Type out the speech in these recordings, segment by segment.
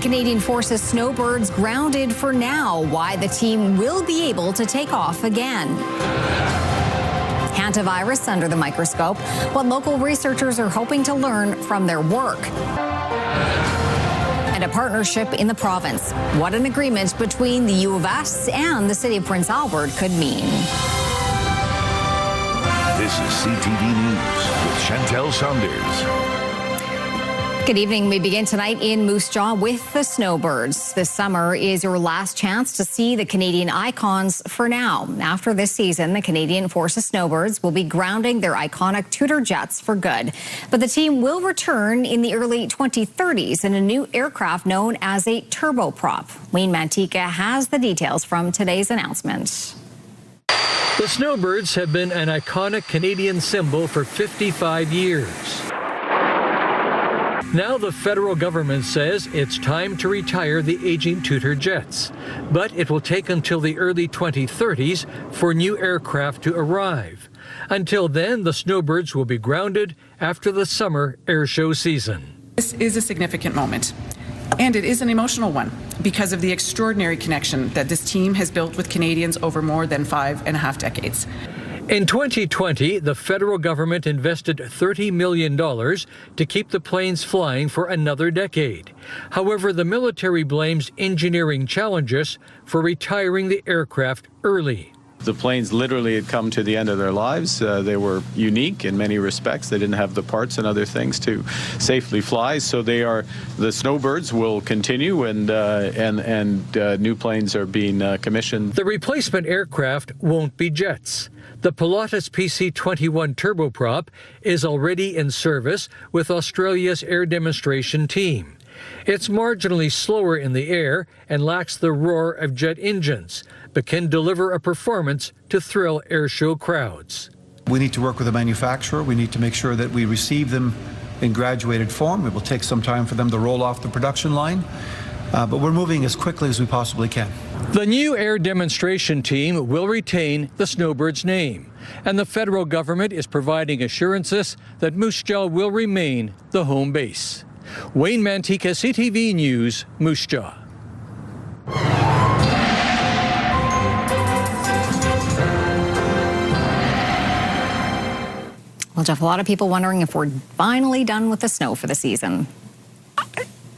Canadian Forces Snowbirds grounded for now. Why the team will be able to take off again. Hantavirus under the microscope. What local researchers are hoping to learn from their work. And a partnership in the province. What an agreement between the U of S and the City of Prince Albert could mean. This is CTV News with Chantel Saunders. Good evening. We begin tonight in Moose Jaw with the Snowbirds. This summer is your last chance to see the Canadian icons for now. After this season, the Canadian Forces Snowbirds will be grounding their iconic Tudor jets for good. But the team will return in the early 2030s in a new aircraft known as a turboprop. Wayne Mantika has the details from today's announcement. The Snowbirds have been an iconic Canadian symbol for 55 years. Now the federal government says it's time to retire the aging Tudor jets, but it will take until the early 2030s for new aircraft to arrive. Until then, the Snowbirds will be grounded after the summer airshow season. This is a significant moment, and it is an emotional one because of the extraordinary connection that this team has built with Canadians over more than 5.5 decades. In 2020, the federal government invested $30 million to keep the planes flying for another decade. However, the military blames engineering challenges for retiring the aircraft early. The planes literally had come to the end of their lives. They were unique in many respects. They didn't have the parts and other things to safely fly. So the Snowbirds will continue, and new planes are being commissioned. The replacement aircraft won't be jets. The Pilatus PC-21 turboprop is already in service with Australia's air demonstration team. It's marginally slower in the air and lacks the roar of jet engines, but can deliver a performance to thrill airshow crowds. We need to work with the manufacturer. We need to make sure that we receive them in graduated form. It will take some time for them to roll off the production line, but we're moving as quickly as we possibly can. The new air demonstration team will retain the Snowbirds name, and the federal government is providing assurances that Moose Jaw will remain the home base. Wayne Mantika, CTV News, Moose Jaw. Well, Jeff, a lot of people wondering if we're finally done with the snow for the season.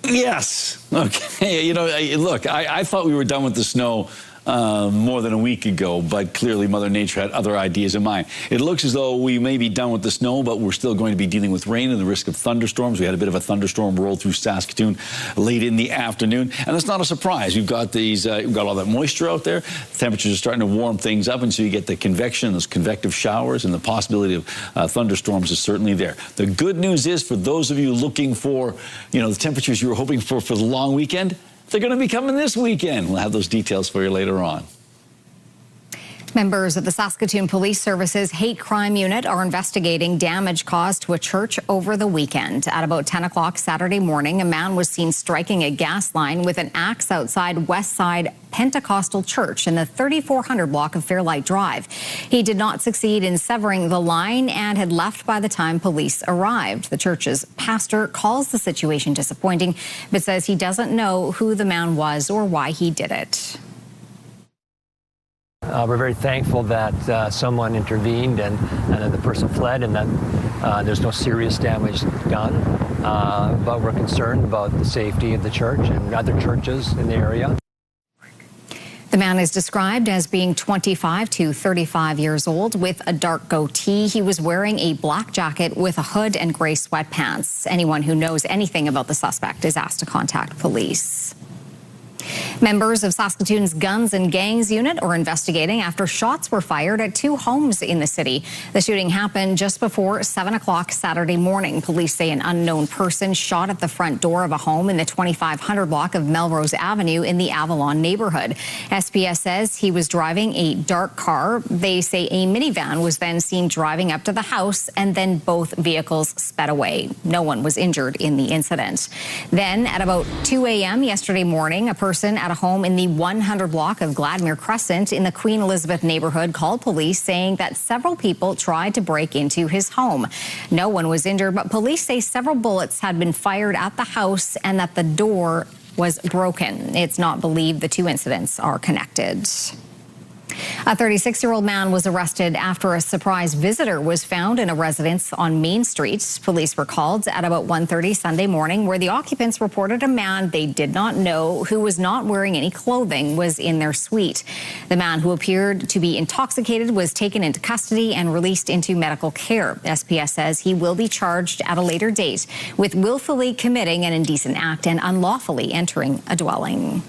Yes. Okay. You know, look, I thought we were done with the snow more than a week ago, but clearly Mother Nature had other ideas in mind. It looks as though we may be done with the snow, but we're still going to be dealing with rain and the risk of thunderstorms. We had a bit of a thunderstorm roll through Saskatoon late in the afternoon, and it's not a surprise. We've got we've got all that moisture out there. Temperatures are starting to warm things up, and so you get the convection, those convective showers, and the possibility of thunderstorms is certainly there. The good news is, for those of you looking for, the temperatures you were hoping for the long weekend, they're going to be coming this weekend. We'll have those details for you later on. Members of the Saskatoon Police Service's Hate Crime Unit are investigating damage caused to a church over the weekend. At about 10 o'clock Saturday morning, a man was seen striking a gas line with an axe outside Westside Pentecostal Church in the 3400 block of Fairlight Drive. He did not succeed in severing the line and had left by the time police arrived. The church's pastor calls the situation disappointing, but says he doesn't know who the man was or why he did it. We're very thankful that someone intervened and the person fled, and that there's no serious damage done. But we're concerned about the safety of the church and other churches in the area. The man is described as being 25 to 35 years old with a dark goatee. He was wearing a black jacket with a hood and gray sweatpants. Anyone who knows anything about the suspect is asked to contact police. Members of Saskatoon's Guns and Gangs unit are investigating after shots were fired at two homes in the city. The shooting happened just before 7 o'clock Saturday morning. Police say an unknown person shot at the front door of a home in the 2500 block of Melrose Avenue in the Avalon neighborhood. SPS says he was driving a dark car. They say a minivan was then seen driving up to the house, and then both vehicles sped away. No one was injured in the incident. Then at about 2 a.m. yesterday morning, a person at a home in the 100 block of Gladmere Crescent in the Queen Elizabeth neighborhood called police saying that several people tried to break into his home. No one was injured, but police say several bullets had been fired at the house and that the door was broken. It's not believed the two incidents are connected. A 36-year-old man was arrested after a surprise visitor was found in a residence on Main Street. Police were called at about 1:30 Sunday morning, where the occupants reported a man they did not know, who was not wearing any clothing, was in their suite. The man, who appeared to be intoxicated, was taken into custody and released into medical care. SPS says he will be charged at a later date with willfully committing an indecent act and unlawfully entering a dwelling.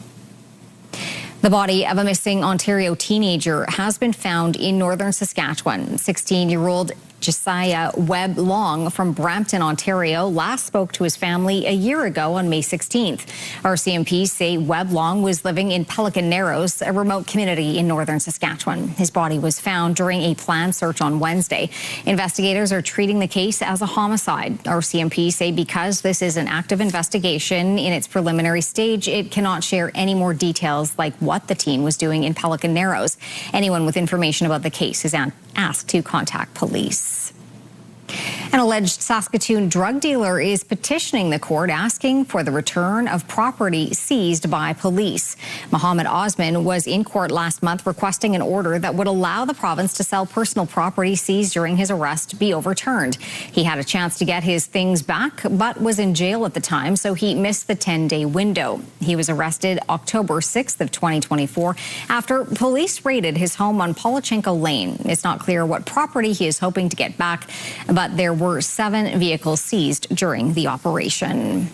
The body of a missing Ontario teenager has been found in northern Saskatchewan. 16-year-old Josiah Webb Long from Brampton, Ontario, last spoke to his family a year ago on May 16th. RCMP say Webb Long was living in Pelican Narrows, a remote community in northern Saskatchewan. His body was found during a planned search on Wednesday. Investigators are treating the case as a homicide. RCMP say because this is an active investigation in its preliminary stage, it cannot share any more details like what the teen was doing in Pelican Narrows. Anyone with information about the case is asked to contact police. An alleged Saskatoon drug dealer is petitioning the court asking for the return of property seized by police. Mohammed Osman was in court last month requesting an order that would allow the province to sell personal property seized during his arrest be overturned. He had a chance to get his things back, but was in jail at the time, so he missed the 10-day window. He was arrested October 6th of 2024 after police raided his home on Polachenko Lane. It's not clear what property he is hoping to get back, but there were 7 vehicles seized during the operation.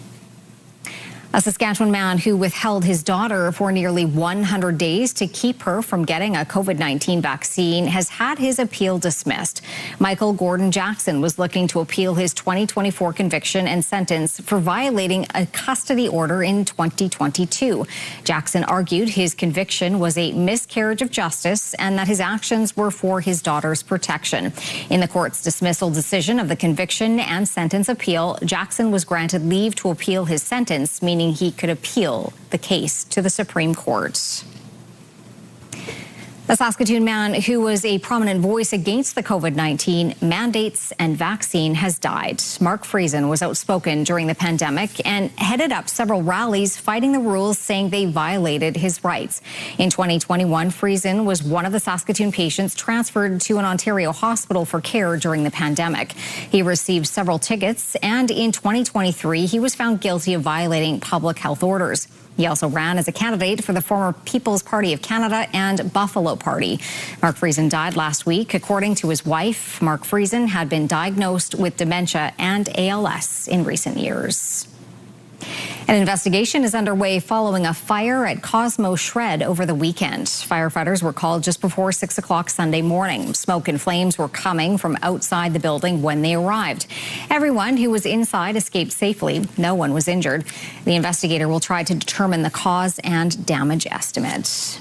A Saskatchewan man who withheld his daughter for nearly 100 days to keep her from getting a COVID-19 vaccine has had his appeal dismissed. Michael Gordon Jackson was looking to appeal his 2024 conviction and sentence for violating a custody order in 2022. Jackson argued his conviction was a miscarriage of justice and that his actions were for his daughter's protection. In the court's dismissal decision of the conviction and sentence appeal, Jackson was granted leave to appeal his sentence, meaning he could appeal the case to the Supreme Court. The Saskatoon man who was a prominent voice against the COVID-19 mandates and vaccine has died. Mark Friesen was outspoken during the pandemic and headed up several rallies fighting the rules, saying they violated his rights. In 2021, Friesen was one of the Saskatoon patients transferred to an Ontario hospital for care during the pandemic. He received several tickets, and in 2023, he was found guilty of violating public health orders. He also ran as a candidate for the former People's Party of Canada and Buffalo Party. Mark Friesen died last week. According to his wife, Mark Friesen had been diagnosed with dementia and ALS in recent years. An investigation is underway following a fire at Cosmo Shred over the weekend. Firefighters were called just before 6 o'clock Sunday morning. Smoke and flames were coming from outside the building when they arrived. Everyone who was inside escaped safely. No one was injured. The investigator will try to determine the cause and damage estimate.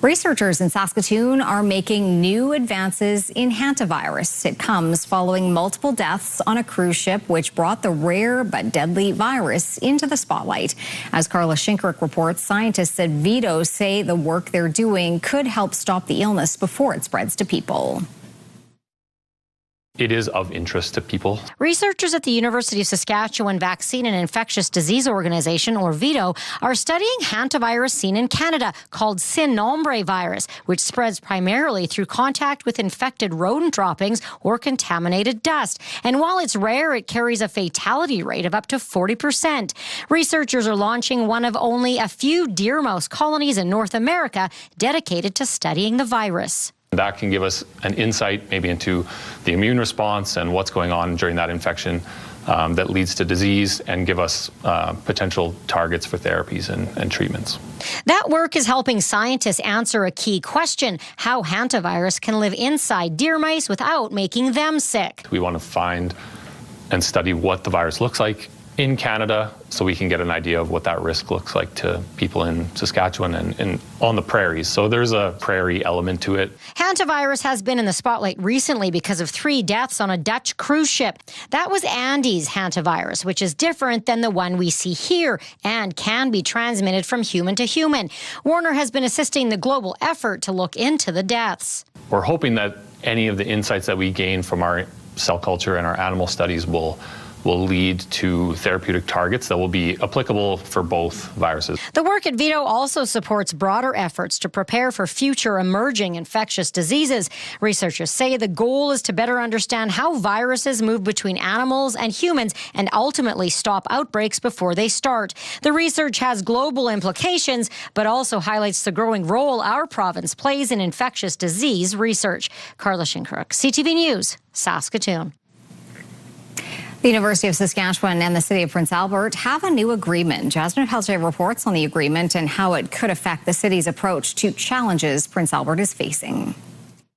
Researchers in Saskatoon are making new advances in Hantavirus. It comes following multiple deaths on a cruise ship, which brought the rare but deadly virus into the spotlight. As Carla Shinkrick reports, scientists at Vito say the work they're doing could help stop the illness before it spreads to people. It is of interest to people. Researchers at the University of Saskatchewan Vaccine and Infectious Disease Organization, or VITO, are studying hantavirus seen in Canada called sin nombre virus, which spreads primarily through contact with infected rodent droppings or contaminated dust. And while it's rare, it carries a fatality rate of up to 40%. Researchers are launching one of only a few deer mouse colonies in North America dedicated to studying the virus. That can give us an insight maybe into the immune response and what's going on during that infection that leads to disease, and give us potential targets for therapies and treatments. That work is helping scientists answer a key question: how hantavirus can live inside deer mice without making them sick. We want to find and study what the virus looks like in Canada, so we can get an idea of what that risk looks like to people in Saskatchewan and on the prairies. So there's a prairie element to it. Hantavirus has been in the spotlight recently because of 3 deaths on a Dutch cruise ship. That was Andy's hantavirus, which is different than the one we see here and can be transmitted from human to human. Warner has been assisting the global effort to look into the deaths. We're hoping that any of the insights that we gain from our cell culture and our animal studies will will lead to therapeutic targets that will be applicable for both viruses. The work at Vito also supports broader efforts to prepare for future emerging infectious diseases. Researchers say the goal is to better understand how viruses move between animals and humans and ultimately stop outbreaks before they start. The research has global implications, but also highlights the growing role our province plays in infectious disease research. Carla Shinkrook, CTV News, Saskatoon. The University of Saskatchewan and the City of Prince Albert have a new agreement. Jasmine Pelche reports on the agreement and how it could affect the city's approach to challenges Prince Albert is facing.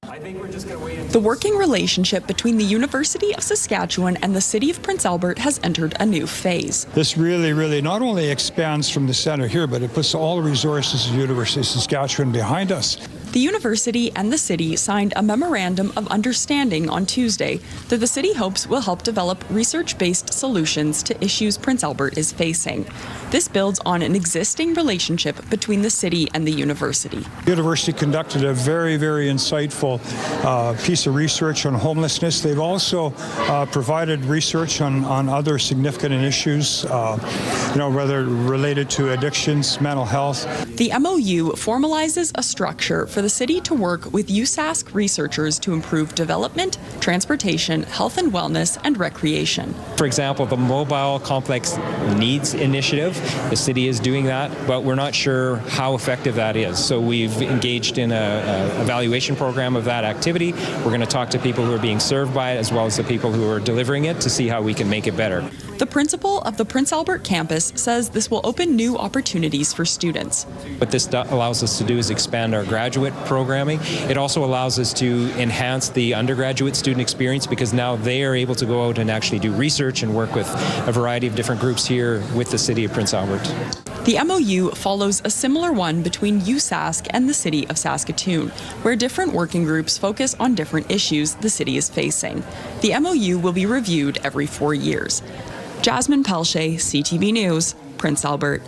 The working relationship between the University of Saskatchewan and the City of Prince Albert has entered a new phase. This really not only expands from the center here, but it puts all the resources of the University of Saskatchewan behind us. The university and the city signed a memorandum of understanding on Tuesday that the city hopes will help develop research-based solutions to issues Prince Albert is facing. This builds on an existing relationship between the city and the university. The university conducted a very insightful piece of research on homelessness. They've also provided research on other significant issues, whether related to addictions, mental health. The MOU formalizes a structure for the city to work with USask researchers to improve development, transportation, health and wellness, and recreation. For example, the Mobile Complex Needs Initiative, the city is doing that, but we're not sure how effective that is. So we've engaged in an evaluation program of that activity. We're going to talk to people who are being served by it as well as the people who are delivering it to see how we can make it better. The principal of the Prince Albert campus says this will open new opportunities for students. What this allows us to do is expand our graduate programming. It also allows us to enhance the undergraduate student experience because now they are able to go out and actually do research and work with a variety of different groups here with the City of Prince Albert. The MOU follows a similar one between USask and the City of Saskatoon, where different working groups focus on different issues the city is facing. The MOU will be reviewed every 4 years. Jasmine Pelche, CTV News, Prince Albert.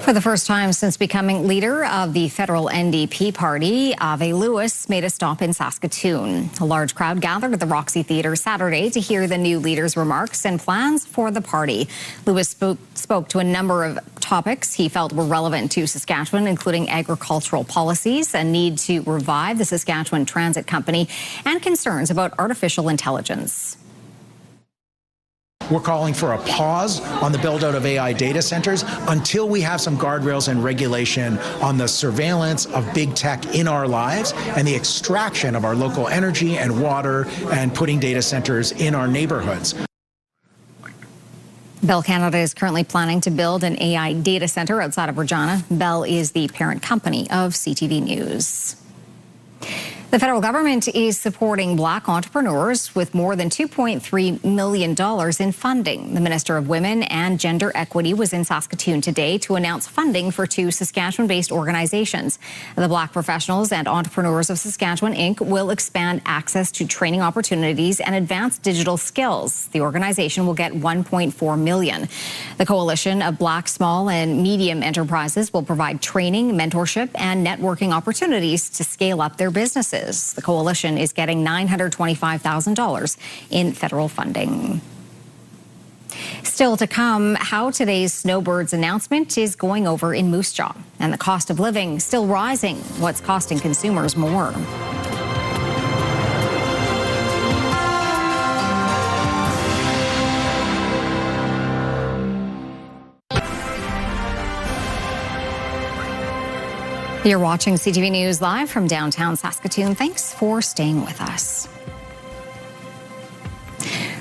For the first time since becoming leader of the federal NDP party, Ave Lewis made a stop in Saskatoon. A large crowd gathered at the Roxy Theatre Saturday to hear the new leader's remarks and plans for the party. Lewis spoke to a number of topics he felt were relevant to Saskatchewan, including agricultural policies, a need to revive the Saskatchewan Transit Company, and concerns about artificial intelligence. We're calling for a pause on the build-out of AI data centers until we have some guardrails and regulation on the surveillance of big tech in our lives and the extraction of our local energy and water and putting data centers in our neighborhoods. Bell Canada is currently planning to build an AI data center outside of Regina. Bell is the parent company of CTV News. The federal government is supporting Black entrepreneurs with more than $2.3 million in funding. The Minister of Women and Gender Equity was in Saskatoon today to announce funding for 2 Saskatchewan-based organizations. The Black Professionals and Entrepreneurs of Saskatchewan, Inc. will expand access to training opportunities and advanced digital skills. The organization will get $1.4 million. The Coalition of Black Small and Medium Enterprises will provide training, mentorship, and networking opportunities to scale up their businesses. The coalition is getting $925,000 in federal funding. Still to come, how today's Snowbirds announcement is going over in Moose Jaw, and the cost of living still rising. What's costing consumers more? You're watching CTV News live from downtown Saskatoon. Thanks for staying with us.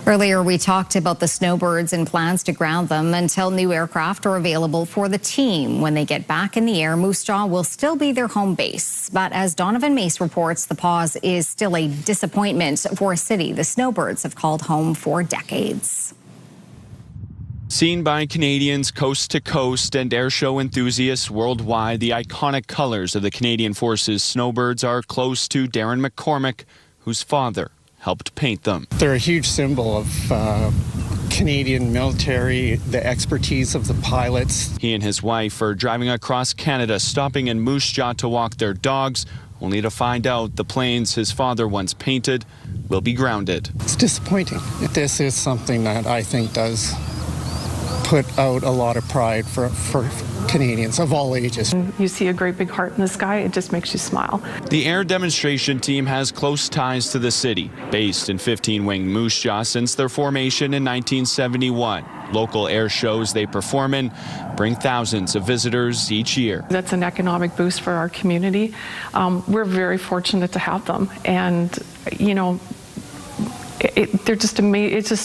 Earlier, we talked about the Snowbirds and plans to ground them until new aircraft are available for the team. When they get back in the air, Moose Jaw will still be their home base. But as Donovan Mace reports, the pause is still a disappointment for a city the Snowbirds have called home for decades. Seen by Canadians coast to coast and airshow enthusiasts worldwide, the iconic colors of the Canadian Forces Snowbirds are close to Darren McCormick, whose father helped paint them. They're a huge symbol of Canadian military, the expertise of the pilots. He and his wife are driving across Canada, stopping in Moose Jaw to walk their dogs only to find out the planes his father once painted will be grounded. It's disappointing. This is something that I think does put out a lot of pride for Canadians of all ages. You see a great big heart in the sky, it just makes you smile. The air demonstration team has close ties to the city, based in 15-wing Moose Jaw since their formation in 1971. Local air shows they perform in bring thousands of visitors each year. That's an economic boost for our community. We're very fortunate to have them, and you know, it's just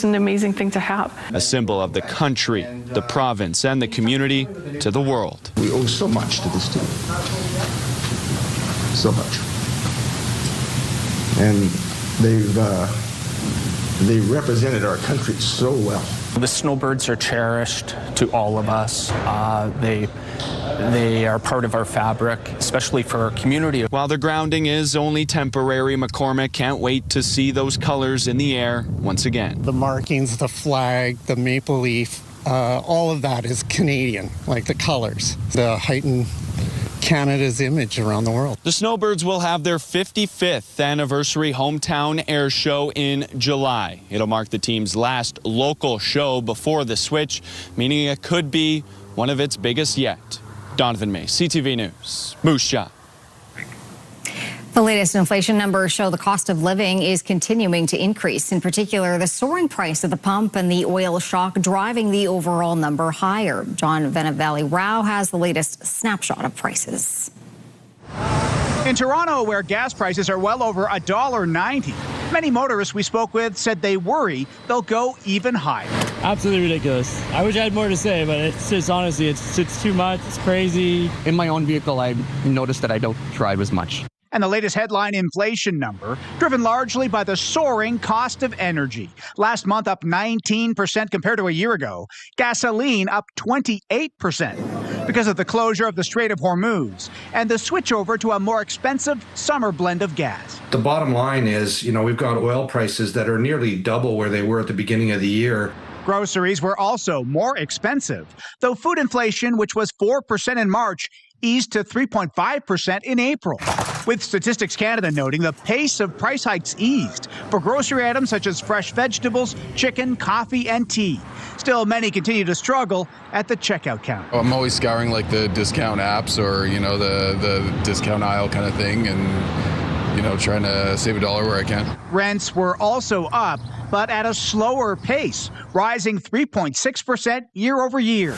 an amazing thing to have. A symbol of the country, the province, and the community to the world. We owe so much to this team. So much. And they've represented our country so well. The Snowbirds are cherished to all of us. They are part of our fabric, especially for our community. While the grounding is only temporary, McCormick can't wait to see those colors in the air once again. The markings, the flag, the maple leaf, all of that is Canadian, like the colors, the heightened Canada's image around the world. The Snowbirds will have their 55th anniversary hometown air show in July. It'll mark the team's last local show before the switch, meaning it could be one of its biggest yet. Donovan May, CTV News, Moose Jaw. The latest inflation numbers show the cost of living is continuing to increase. In particular, the soaring price at the pump and the oil shock driving the overall number higher. John Venavalley-Rao has the latest snapshot of prices. In Toronto, where gas prices are well over $1.90, many motorists we spoke with said they worry they'll go even higher. Absolutely ridiculous. I wish I had more to say, but it's just honestly, it's too much. It's crazy. In my own vehicle, I noticed that I don't drive as much. And the latest headline inflation number, driven largely by the soaring cost of energy. Last month up 19% compared to a year ago. Gasoline up 28% because of the closure of the Strait of Hormuz and the switch over to a more expensive summer blend of gas. The bottom line is, we've got oil prices that are nearly double where they were at the beginning of the year. Groceries were also more expensive, though food inflation, which was 4% in March, eased to 3.5% in April, with Statistics Canada noting the pace of price hikes eased for grocery items such as fresh vegetables, chicken, coffee, and tea. Still, many continue to struggle at the checkout counter. I'm always scouring like the discount apps or, the discount aisle kind of thing and, trying to save $1 where I can. Rents were also up, but at a slower pace, rising 3.6% year over year.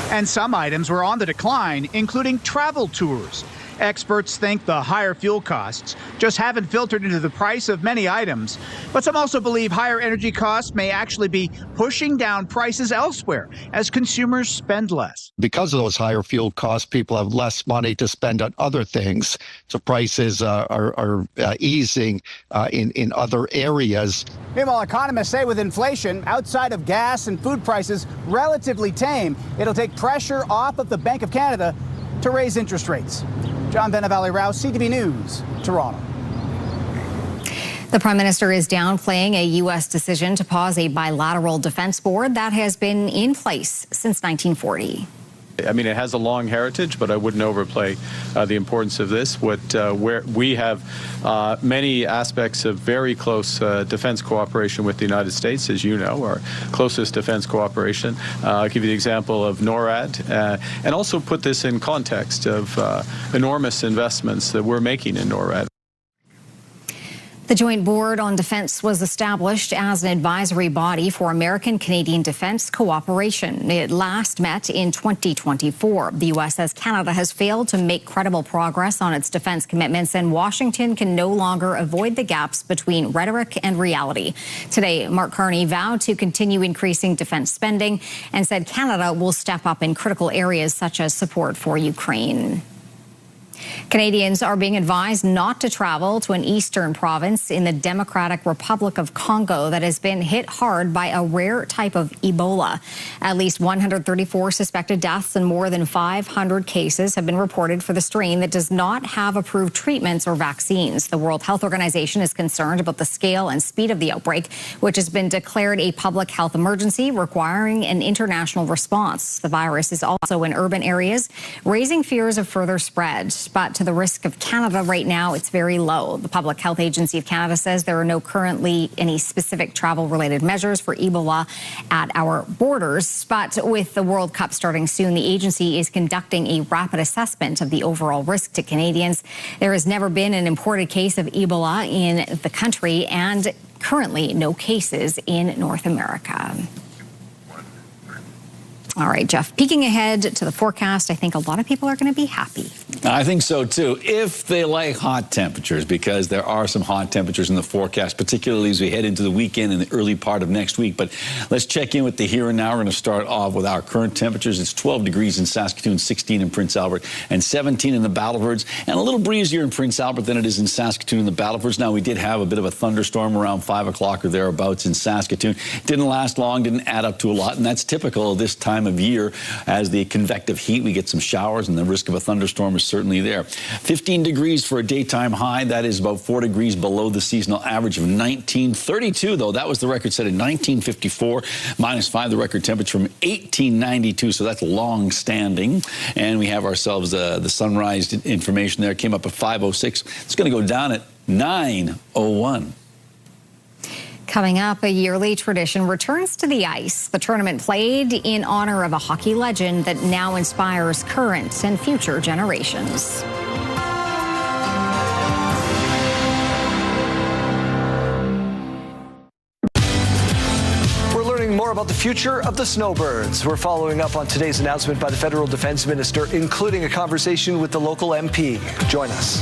And some items were on the decline, including travel tours. Experts think the higher fuel costs just haven't filtered into the price of many items. But some also believe higher energy costs may actually be pushing down prices elsewhere as consumers spend less. Because of those higher fuel costs, people have less money to spend on other things. So prices are easing in other areas. Meanwhile, economists say with inflation outside of gas and food prices relatively tame, it'll take pressure off of the Bank of Canada to raise interest rates. John Venavalley-Rao, CTV News, Toronto. The Prime Minister is downplaying a U.S. decision to pause a bilateral defense board that has been in place since 1940. I mean, it has a long heritage, but I wouldn't overplay the importance of this. Where we have many aspects of very close defense cooperation with the United States, as you know, our closest defense cooperation. I'll give you the example of NORAD, and also put this in context of enormous investments that we're making in NORAD. The Joint Board on Defense was established as an advisory body for American-Canadian defense cooperation. It last met in 2024. The U.S. says Canada has failed to make credible progress on its defense commitments, and Washington can no longer avoid the gaps between rhetoric and reality. Today, Mark Carney vowed to continue increasing defense spending and said Canada will step up in critical areas such as support for Ukraine. Canadians are being advised not to travel to an eastern province in the Democratic Republic of Congo that has been hit hard by a rare type of Ebola. At least 134 suspected deaths and more than 500 cases have been reported for the strain that does not have approved treatments or vaccines. The World Health Organization is concerned about the scale and speed of the outbreak, which has been declared a public health emergency requiring an international response. The virus is also in urban areas, raising fears of further spread. threat, but to the risk of Canada right now, it's very low. The Public Health Agency of Canada says there are no currently any specific travel-related measures for Ebola at our borders. But with the World Cup starting soon, the agency is conducting a rapid assessment of the overall risk to Canadians. There has never been an imported case of Ebola in the country, and currently no cases in North America. All right, Jeff, peeking ahead to the forecast, I think a lot of people are going to be happy. I think so, too, if they like hot temperatures, because there are some hot temperatures in the forecast, particularly as we head into the weekend and the early part of next week. But let's check in with the here and now. We're going to start off with our current temperatures. It's 12 degrees in Saskatoon, 16 in Prince Albert, and 17 in the Battleffords, and a little breezier in Prince Albert than it is in Saskatoon and the Battleffords. Now, we did have a bit of a thunderstorm around 5 o'clock or thereabouts in Saskatoon. Didn't last long, didn't add up to a lot, and that's typical of this time of year. As the convective heat, we get some showers, and the risk of a thunderstorm is certainly there. 15 degrees for a daytime high. That is about 4 degrees below the seasonal average of 1932, though. That was the record set in 1954. -5, the record temperature from 1892, so that's long-standing. And we have ourselves the sunrise information there. Came up at 5:06. It's going to go down at 9:01. Coming up, a yearly tradition returns to the ice. The tournament played in honor of a hockey legend that now inspires current and future generations. We're learning more about the future of the Snowbirds. We're following up on today's announcement by the federal defense minister, including a conversation with the local MP. Join us.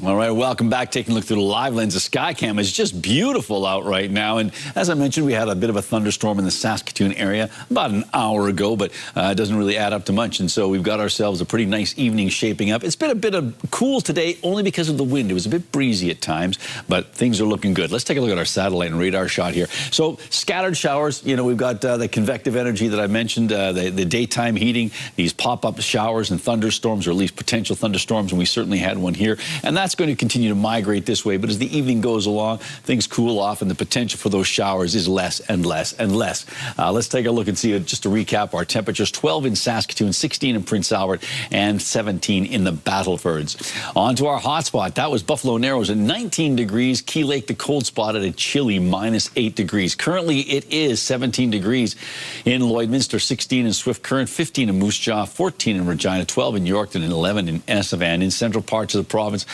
All right, welcome back. Taking a look through the live lens of Skycam. It's just beautiful out right now. And as I mentioned, we had a bit of a thunderstorm in the Saskatoon area about an hour ago, but it doesn't really add up to much. And so we've got ourselves a pretty nice evening shaping up. It's been a bit of cool today, only because of the wind. It was a bit breezy at times, but things are looking good. Let's take a look at our satellite and radar shot here. So scattered showers, you know, we've got the convective energy that I mentioned, the daytime heating, these pop-up showers and thunderstorms, or at least potential thunderstorms, and we certainly had one here. And that's going to continue to migrate this way, but as the evening goes along, things cool off, and the potential for those showers is less and less and less. Let's take a look and see, just to recap our temperatures: 12 in Saskatoon, 16 in Prince Albert, and 17 in the Battlefords. On to our hotspot. That was Buffalo Narrows at 19 degrees. Key Lake, the cold spot, at a chilly -8 degrees. Currently, it is 17 degrees in Lloydminster, 16 in Swift Current, 15 in Moose Jaw, 14 in Regina, 12 in Yorkton, and 11 in Estevan. In central parts of the province,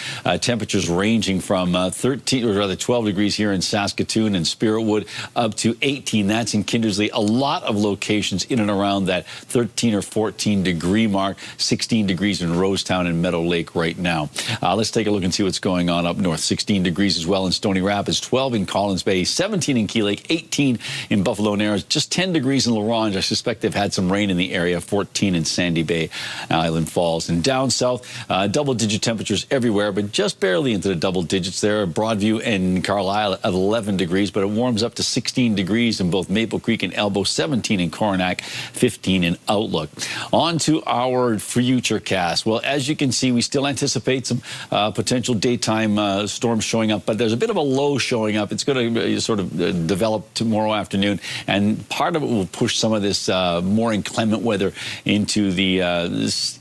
temperatures ranging from 12 degrees here in Saskatoon and Spiritwood up to 18. That's in Kindersley. A lot of locations in and around that 13 or 14 degree mark. 16 degrees in Rosetown and Meadow Lake right now. Let's take a look and see what's going on up north. 16 degrees as well in Stony Rapids, 12 in Collins Bay, 17 in Key Lake, 18 in Buffalo Narrows, just 10 degrees in La Ronge. I suspect they've had some rain in the area. 14 in Sandy Bay, Island Falls. And down south, double-digit temperatures everywhere, but just barely into the double digits there. Broadview and Carlisle at 11 degrees, but it warms up to 16 degrees in both Maple Creek and Elbow, 17 in Coronach, 15 in Outlook. On to our future cast. Well, as you can see, we still anticipate some potential daytime storms showing up, but there's a bit of a low showing up. It's going to sort of develop tomorrow afternoon, and part of it will push some of this more inclement weather into the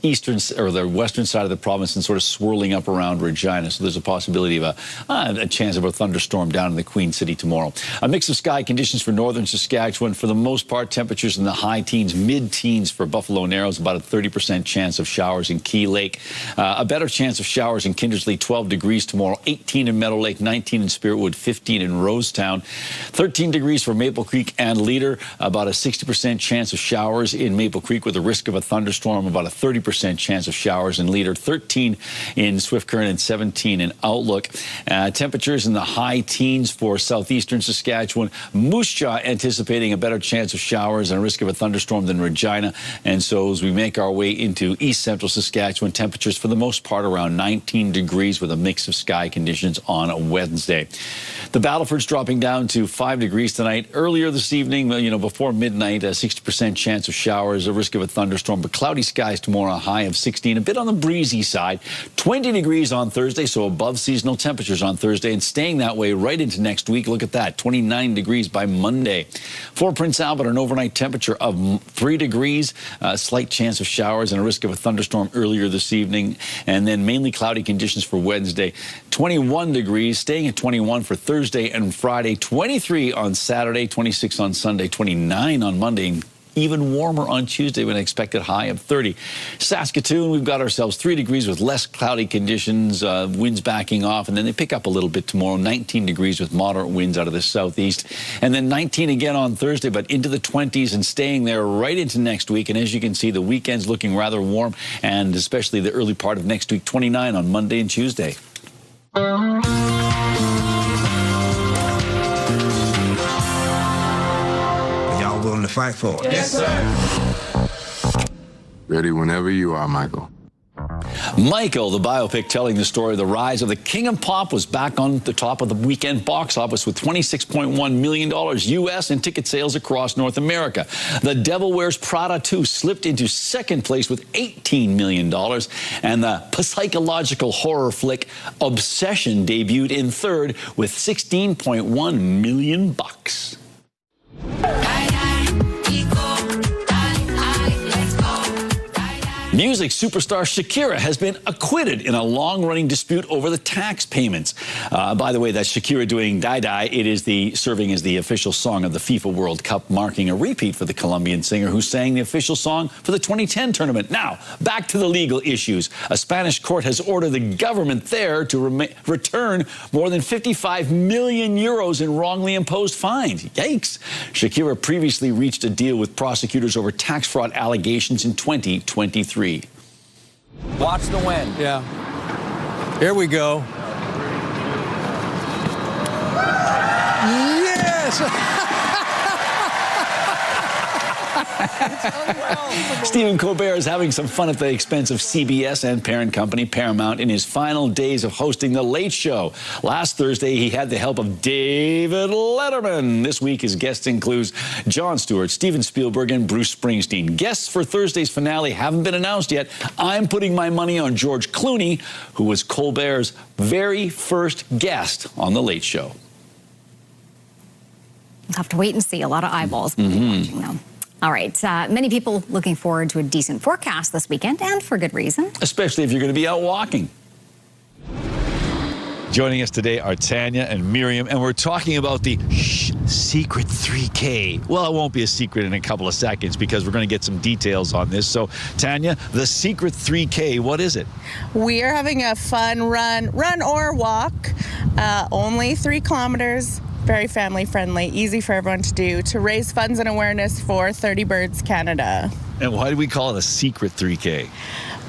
eastern or the western side of the province and sort of swirling up around Regina. So there's a possibility of a chance of a thunderstorm down in the Queen City tomorrow. A mix of sky conditions for northern Saskatchewan. For the most part, temperatures in the high teens, mid-teens for Buffalo Narrows, about a 30% chance of showers in Key Lake. A better chance of showers in Kindersley, 12 degrees tomorrow, 18 in Meadow Lake, 19 in Spiritwood, 15 in Rosetown, 13 degrees for Maple Creek and Leader, about a 60% chance of showers in Maple Creek with a risk of a thunderstorm, about a 30% chance of showers in Leader, 13 in Swift Current, and 17 in Outlook. Temperatures in the high teens for southeastern Saskatchewan. Moose Jaw anticipating a better chance of showers and a risk of a thunderstorm than Regina. And so as we make our way into east central Saskatchewan, temperatures for the most part around 19 degrees with a mix of sky conditions on a Wednesday. The Battleford's dropping down to 5 degrees tonight. Earlier this evening, before midnight, a 60% chance of showers, a risk of a thunderstorm, but cloudy skies tomorrow, a high of 16, a bit on the breezy side. 20 degrees on Thursday. Thursday, so above seasonal temperatures on Thursday and staying that way right into next week. Look at that, 29 degrees by Monday. For Prince Albert, an overnight temperature of 3 degrees, a slight chance of showers and a risk of a thunderstorm earlier this evening, and then mainly cloudy conditions for Wednesday. 21 degrees, staying at 21 for Thursday and Friday, 23 on Saturday, 26 on Sunday, 29 on Monday, and even warmer on Tuesday with an expected high of 30. Saskatoon, we've got ourselves 3 degrees with less cloudy conditions, winds backing off, and then they pick up a little bit tomorrow, 19 degrees with moderate winds out of the southeast, and then 19 again on Thursday, but into the 20s and staying there right into next week. And as you can see, the weekend's looking rather warm, and especially the early part of next week, 29 on Monday and Tuesday. Willing to fight for it. Yes, sir. Ready whenever you are, Michael. Michael, the biopic telling the story of the rise of the King of Pop, was back on the top of the weekend box office with $26.1 million U.S. in ticket sales across North America. The Devil Wears Prada 2 slipped into second place with $18 million. And the psychological horror flick Obsession debuted in third with $16.1 million. Music superstar Shakira has been acquitted in a long-running dispute over the tax payments. By the way, that's Shakira doing Die Die. It is serving as the official song of the FIFA World Cup, marking a repeat for the Colombian singer who sang the official song for the 2010 tournament. Now, back to the legal issues. A Spanish court has ordered the government there to return more than 55 million euros in wrongly imposed fines. Yikes. Shakira previously reached a deal with prosecutors over tax fraud allegations in 2023. Watch the wind. Yeah. Here we go. Yes! Stephen Colbert is having some fun at the expense of CBS and parent company Paramount in his final days of hosting The Late Show. Last Thursday, he had the help of David Letterman. This week, his guests include Jon Stewart, Steven Spielberg, and Bruce Springsteen. Guests for Thursday's finale haven't been announced yet. I'm putting my money on George Clooney, who was Colbert's very first guest on The Late Show. We'll have to wait and see. A lot of eyeballs watching, though. All right, many people looking forward to a decent forecast this weekend, and for good reason. Especially if you're going to be out walking. Joining us today are Tanya and Miriam, and we're talking about the secret 3K. Well, it won't be a secret in a couple of seconds because we're going to get some details on this. So, Tanya, the secret 3K, what is it? We are having a fun run or walk, only 3 kilometers. Very family friendly, easy for everyone to do, to raise funds and awareness for 30 Birds Canada. And why do we call it a secret 3K?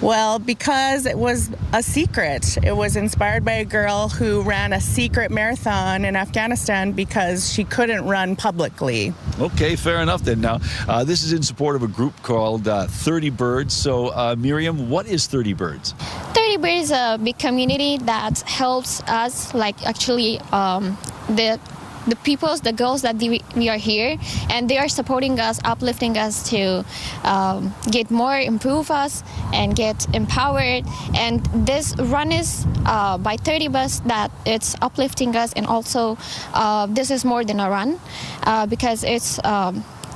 Well, because it was a secret. It was inspired by a girl who ran a secret marathon in Afghanistan because she couldn't run publicly. Okay, fair enough then. Now, this is in support of a group called 30 Birds. So, Miriam, what is 30 Birds? 30 Birds is a big community that helps us, like actually the peoples, the girls that we are here, and they are supporting us, uplifting us to get more, improve us, and get empowered. And this run is by 30 Birds that it's uplifting us, and also this is more than a run because it's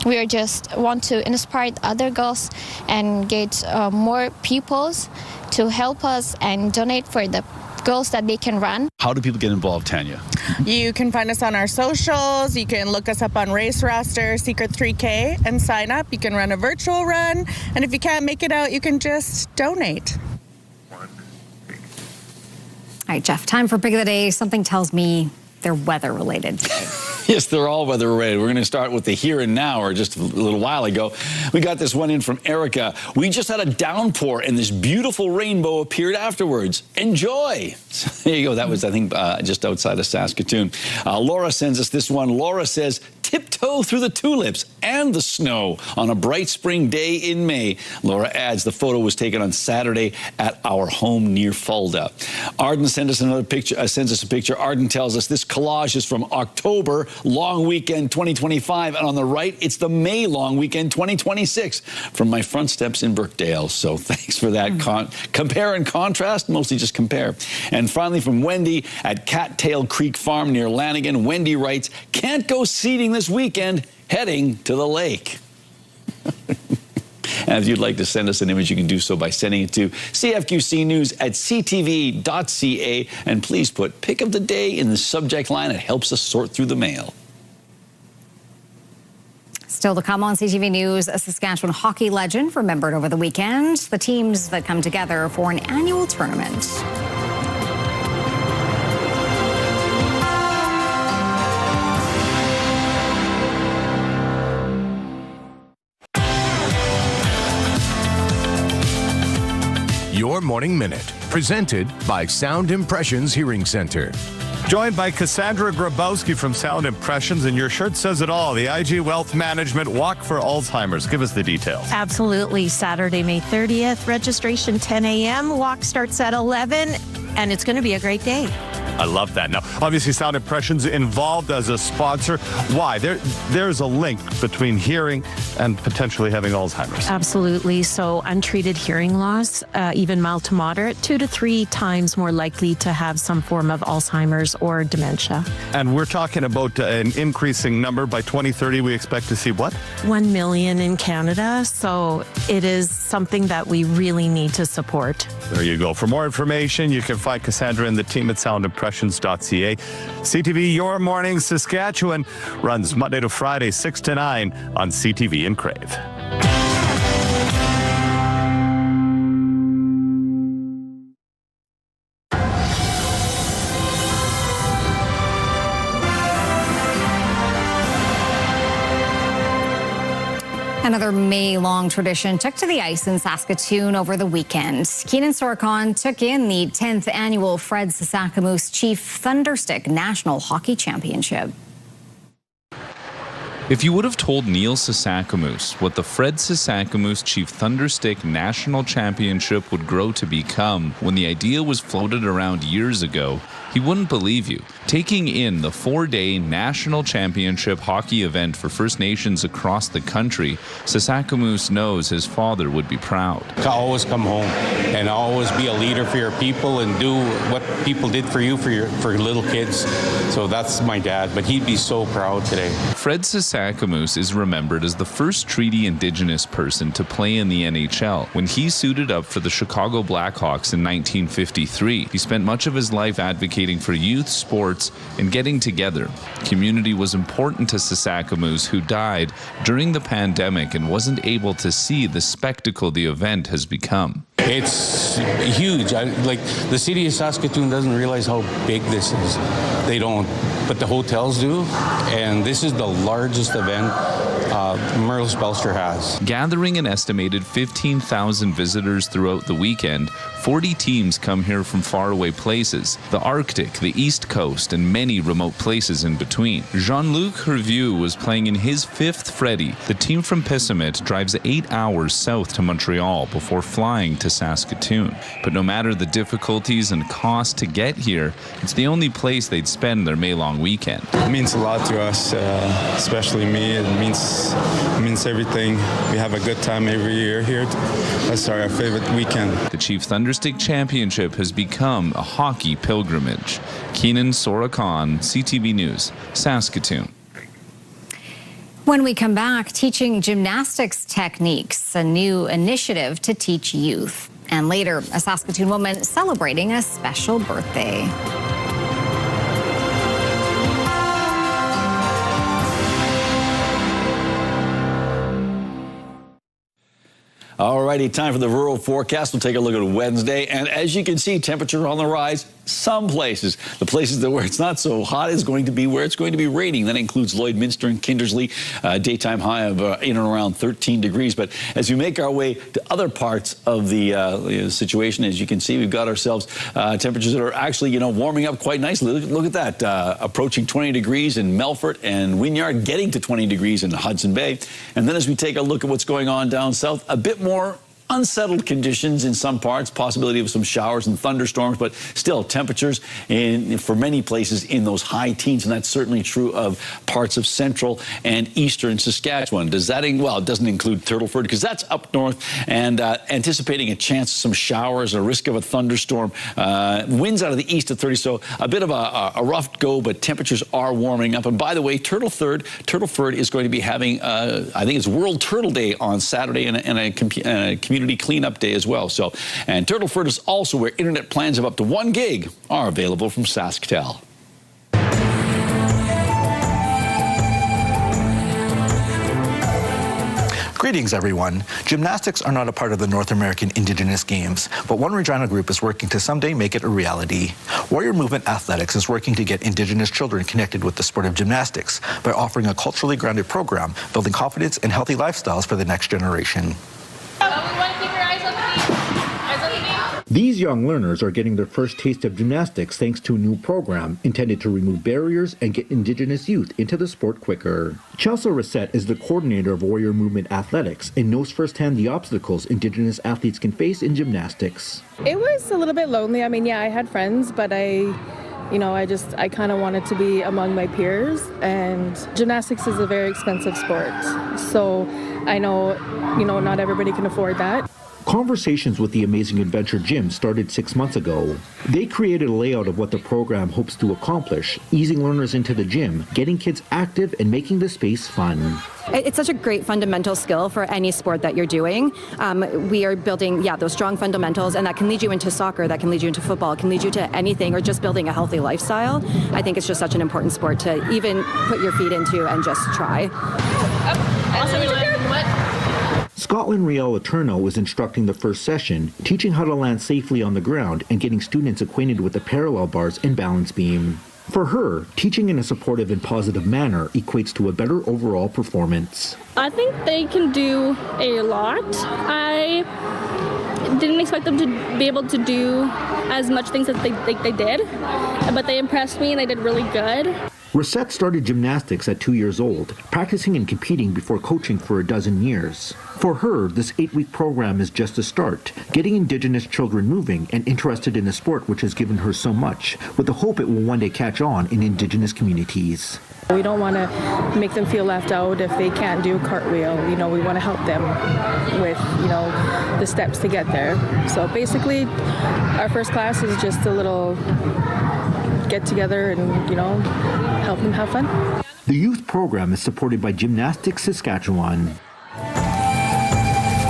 we are just want to inspire other girls and get more peoples to help us and donate for the girls that they can run. How do people get involved, Tanya? You can find us on our socials. You can look us up on Race Roster, Secret 3K, and sign up. You can run a virtual run. And if you can't make it out, you can just donate. All right, Jeff, time for Pick of the Day. Something tells me they're weather related today. Yes, they're all weather related. We're going to start with the here and now, or just a little while ago. We got this one in from Erica. We just had a downpour and this beautiful rainbow appeared afterwards. Enjoy. So there you go. That was, I think, just outside of Saskatoon. Laura sends us this one. Laura says, tiptoe through the tulips and the snow on a bright spring day in May. Laura adds the photo was taken on Saturday at our home near Fulda. Arden sends us a picture. Arden tells us this collage is from October long weekend 2025, and on the right it's the May long weekend 2026 from my front steps in Birkdale. So thanks for that. Compare and contrast, mostly just compare. And finally from Wendy at Cattail Creek Farm near Lanigan, Wendy writes, can't go seeding this weekend, heading to the lake. And if you'd like to send us an image, you can do so by sending it to cfqcnews@ctv.ca. And please put pick of the day in the subject line. It helps us sort through the mail. Still to come on CTV News, a Saskatchewan hockey legend remembered over the weekend. The teams that come together for an annual tournament. Your Morning Minute, presented by Sound Impressions Hearing Center. Joined by Cassandra Grabowski from Sound Impressions, and your shirt says it all, the IG Wealth Management Walk for Alzheimer's. Give us the details. Absolutely. Saturday, May 30th, registration 10 a.m., walk starts at 11, and it's going to be a great day. I love that. Now, obviously, Sound Impressions involved as a sponsor. Why? There's a link between hearing and potentially having Alzheimer's. Absolutely. So untreated hearing loss, even mild to moderate, 2 to 3 times more likely to have some form of Alzheimer's or dementia. And we're talking about an increasing number. By 2030, we expect to see what? 1 million in Canada. So it is something that we really need to support. There you go. For more information, you can find Cassandra and the team at soundimpressions.ca. CTV Your Morning Saskatchewan runs Monday to Friday, 6 to 9 on CTV and Crave. Another May-long tradition took to the ice in Saskatoon over the weekend. Keenan Sorokon took in the 10th annual Fred Saskatoomus Chief Thunderstick National Hockey Championship. If you would have told Neil Saskatoomus what the Fred Saskatoomus Chief Thunderstick National Championship would grow to become when the idea was floated around years ago, he wouldn't believe you. Taking in the 4-day National Championship hockey event for First Nations across the country, Saskatoomus knows his father would be proud. To always come home and always be a leader for your people and do what people did for you, for little kids. So that's my dad, but he'd be so proud today. Fred Saskatoomus is remembered as the first treaty Indigenous person to play in the NHL. When he suited up for the Chicago Blackhawks in 1953, he spent much of his life advocating for youth sports and getting together. Community was important to Saskatoomus, who died during the pandemic and wasn't able to see the spectacle the event has become. It's huge. Like the city of Saskatoon doesn't realize how big this is. They don't, but the hotels do. And this is the largest event Merle Spelster has. Gathering an estimated 15,000 visitors throughout the weekend, 40 teams come here from faraway places, the Arctic, the East Coast, and many remote places in between. Jean-Luc Hervieux was playing in his 5th Freddy. The team from Pissamit drives 8 hours south to Montreal before flying to Saskatoon. But no matter the difficulties and cost to get here, it's the only place they'd spend their May-long weekend. It means a lot to us, especially me. It means everything. We have a good time every year here. That's our favorite weekend. The Chief Thunderstick Championship has become a hockey pilgrimage. Keenan Sorokon, CTV News, Saskatoon. When we come back, teaching gymnastics techniques, a new initiative to teach youth. And later, a Saskatoon woman celebrating a special birthday. All righty, time for the rural forecast. We'll take a look at Wednesday. And as you can see, temperature on the rise. some places. The places where it's not so hot is going to be where it's going to be raining. That includes Lloydminster and Kindersley, daytime high of in and around 13 degrees. But as we make our way to other parts of the situation, as you can see, we've got ourselves temperatures that are actually, warming up quite nicely. Look at that, approaching 20 degrees in Melfort and Wynyard, getting to 20 degrees in Hudson Bay. And then as we take a look at what's going on down south, a bit more unsettled conditions in some parts, possibility of some showers and thunderstorms, but still temperatures for many places in those high teens, and that's certainly true of parts of central and eastern Saskatchewan. Does that, well, it doesn't include Turtleford because that's up north, and anticipating a chance of some showers, a risk of a thunderstorm. Winds out of the east at 30, so a bit of a rough go, but temperatures are warming up. And by the way, Turtleford is going to be having, I think it's World Turtle Day on Saturday, and a community cleanup day as well. So, and Turtleford is also where internet plans of up to 1 gig are available from SaskTel. Greetings, everyone. Gymnastics are not a part of the North American Indigenous Games, but one Regina group is working to someday make it a reality. Warrior Movement Athletics is working to get Indigenous children connected with the sport of gymnastics by offering a culturally grounded program, building confidence and healthy lifestyles for the next generation. These young learners are getting their first taste of gymnastics thanks to a new program intended to remove barriers and get Indigenous youth into the sport quicker. Chelsea Reset is the coordinator of Warrior Movement Athletics and knows firsthand the obstacles Indigenous athletes can face in gymnastics. It was a little bit lonely. I mean, yeah, I had friends, but I kind of wanted to be among my peers, and gymnastics is a very expensive sport. So I know, not everybody can afford that. Conversations with the Amazing Adventure Gym started 6 months ago. They created a layout of what the program hopes to accomplish, easing learners into the gym, getting kids active, and making the space fun. It's such a great fundamental skill for any sport that you're doing. We are building, those strong fundamentals, and that can lead you into soccer, that can lead you into football, can lead you to anything, or just building a healthy lifestyle. I think it's just such an important sport to even put your feet into and just try. Scotland Riel Eterno is instructing the first session, teaching how to land safely on the ground and getting students acquainted with the parallel bars and balance beam. For her, teaching in a supportive and positive manner equates to a better overall performance. I think they can do a lot. I didn't expect them to be able to do as much things as they did, but they impressed me and they did really good. Reset started gymnastics at 2 years old, practicing and competing before coaching for 12 years. For her, this 8-week program is just a start, getting Indigenous children moving and interested in a sport which has given her so much, with the hope it will one day catch on in Indigenous communities. We don't want to make them feel left out if they can't do cartwheel. We want to help them with, the steps to get there. So basically, our first class is just a little get together and, help them have fun. The youth program is supported by Gymnastics Saskatchewan.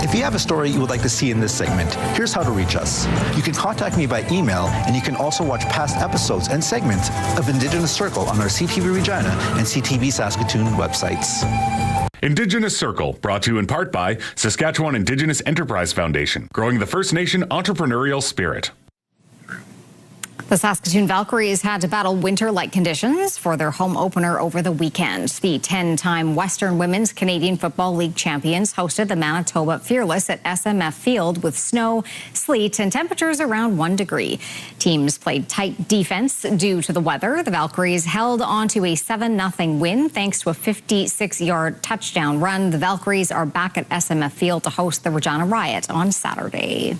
If you have a story you would like to see in this segment, here's how to reach us. You can contact me by email, and you can also watch past episodes and segments of Indigenous Circle on our CTV Regina and CTV Saskatoon websites. Indigenous Circle, brought to you in part by Saskatchewan Indigenous Enterprise Foundation, growing the First Nation entrepreneurial spirit. The Saskatoon Valkyries had to battle winter-like conditions for their home opener over the weekend. The 10-time Western Women's Canadian Football League champions hosted the Manitoba Fearless at SMF Field with snow, sleet, and temperatures around 1 degree. Teams played tight defense due to the weather. The Valkyries held on to a 7-0 win thanks to a 56-yard touchdown run. The Valkyries are back at SMF Field to host the Regina Riot on Saturday.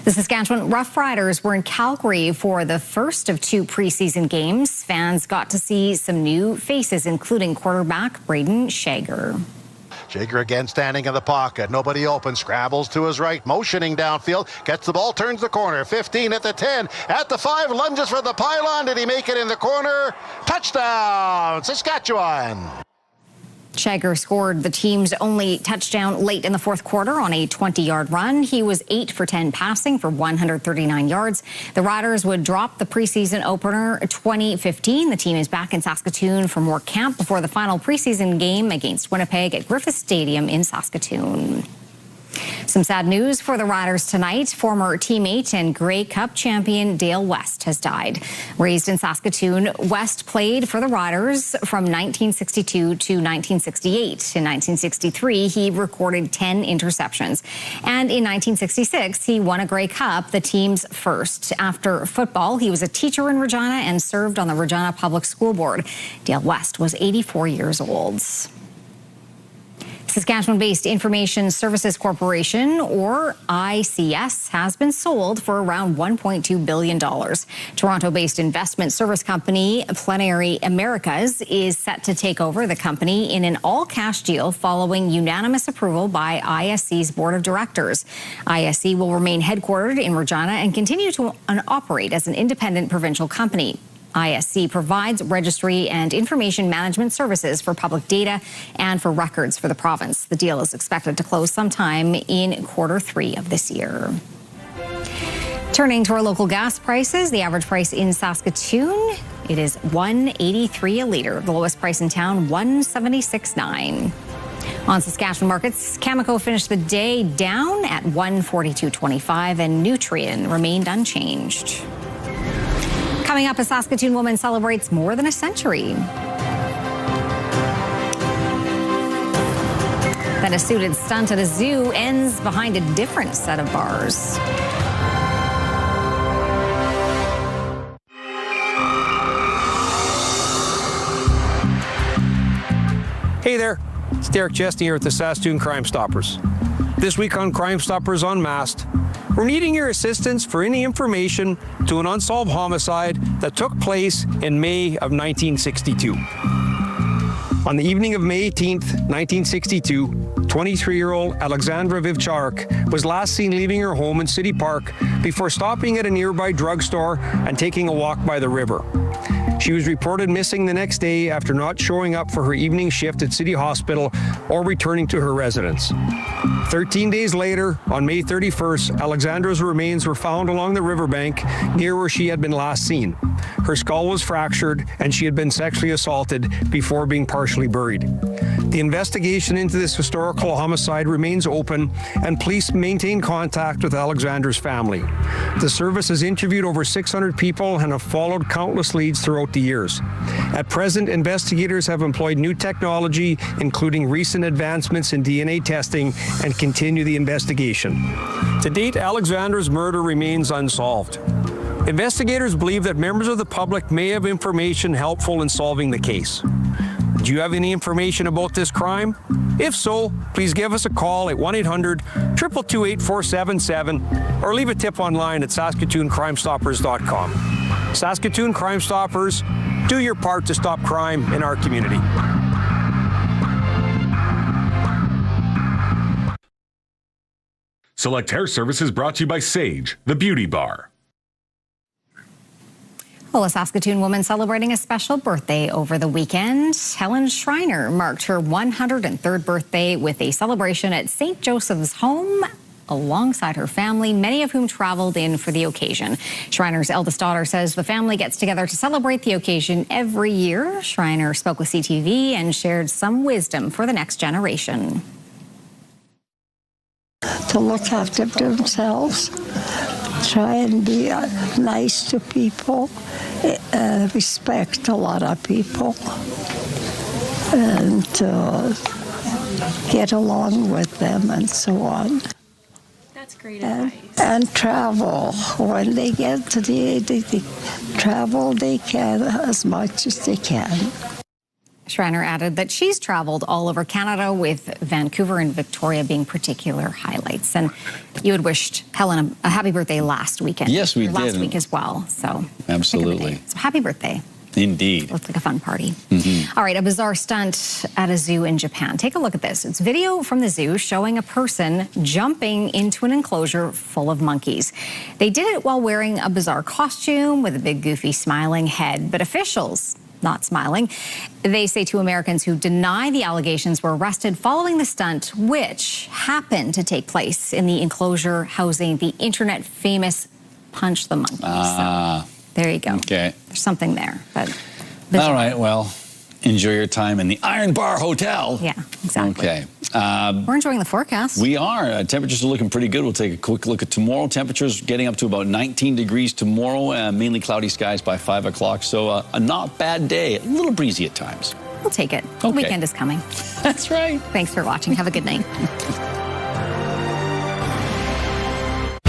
The Saskatchewan Roughriders were in Calgary for the first of 2 preseason games. Fans got to see some new faces, including quarterback Braden Shager. Shager again standing in the pocket. Nobody open. Scrambles to his right. Motioning downfield. Gets the ball. Turns the corner. 15 at the 10. At the 5. Lunges for the pylon. Did he make it in the corner? Touchdown, Saskatchewan. Shager scored the team's only touchdown late in the fourth quarter on a 20-yard run. He was 8 for 10 passing for 139 yards. The Riders would drop the preseason opener 2015. The team is back in Saskatoon for more camp before the final preseason game against Winnipeg at Griffith Stadium in Saskatoon. Some sad news for the Riders tonight. Former teammate and Grey Cup champion Dale West has died. Raised in Saskatoon, West played for the Riders from 1962 to 1968. In 1963, he recorded 10 interceptions. And in 1966, he won a Grey Cup, the team's first. After football, he was a teacher in Regina and served on the Regina Public School Board. Dale West was 84 years old. Saskatchewan-based Information Services Corporation, or ICS, has been sold for around $1.2 billion. Toronto-based investment service company Plenary Americas is set to take over the company in an all-cash deal following unanimous approval by ISC's board of directors. ISC will remain headquartered in Regina and continue to operate as an independent provincial company. ISC provides registry and information management services for public data and for records for the province. The deal is expected to close sometime in Q3 of this year. Turning to our local gas prices, the average price in Saskatoon, it is $1.83 a litre. The lowest price in town, $1.76.9. On Saskatchewan markets, Cameco finished the day down at $1.4225 and Nutrien remained unchanged. Coming up, a Saskatoon woman celebrates more than a century. Then a suited stunt at a zoo ends behind a different set of bars. Hey there, it's Derek Chesney here at the Saskatoon Crime Stoppers. This week on Crime Stoppers Unmasked, we're needing your assistance for any information to an unsolved homicide that took place in May of 1962. On the evening of May 18th, 1962, 23-year-old Alexandra Vivchark was last seen leaving her home in City Park before stopping at a nearby drugstore and taking a walk by the river. She was reported missing the next day after not showing up for her evening shift at City Hospital or returning to her residence. 13 days later, on May 31st, Alexandra's remains were found along the riverbank near where she had been last seen. Her skull was fractured and she had been sexually assaulted before being partially buried. The investigation into this historical homicide remains open and police maintain contact with Alexandra's family. The service has interviewed over 600 people and have followed countless leads throughout the years. At present, investigators have employed new technology, including recent advancements in DNA testing, and continue the investigation. To date, Alexandra's murder remains unsolved. Investigators believe that members of the public may have information helpful in solving the case. Do you have any information about this crime? If so, please give us a call at 1-800-222-8477 or leave a tip online at SaskatoonCrimeStoppers.com. Saskatoon Crime Stoppers, do your part to stop crime in our community. Select Hair Services brought to you by Sage, the beauty bar. Well, a Saskatoon woman celebrating a special birthday over the weekend. Helen Schreiner marked her 103rd birthday with a celebration at St. Joseph's Home alongside her family, many of whom traveled in for the occasion. Schreiner's eldest daughter says the family gets together to celebrate the occasion every year. Schreiner spoke with CTV and shared some wisdom for the next generation. To look after themselves, try and be nice to people, respect a lot of people, and get along with them and so on. That's great advice. And travel. When they get to the age they travel, they can as much as they can. Schreiner added that she's traveled all over Canada, with Vancouver and Victoria being particular highlights. And you had wished Helen a happy birthday last weekend. Yes, we did. Last week as well. So absolutely. So happy birthday. Indeed. Looked like a fun party. All right, a bizarre stunt at a zoo in Japan. Take a look at this. It's video from the zoo showing a person jumping into an enclosure full of monkeys. They did it while wearing a bizarre costume with a big, goofy, smiling head. But officials not smiling. They say 2 Americans who deny the allegations were arrested following the stunt, which happened to take place in the enclosure housing the internet famous Punch the Monkey. So there you go. Okay. There's something there. But all right, well, Enjoy your time in the Iron Bar Hotel. Yeah, exactly. Okay. We're enjoying the forecast. We are. Temperatures are looking pretty good. We'll take a quick look at tomorrow. Temperatures getting up to about 19 degrees tomorrow. Mainly cloudy skies by 5 o'clock. So a not bad day. A little breezy at times. We'll take it. Okay. The weekend is coming. That's right. Thanks for watching. Have a good night.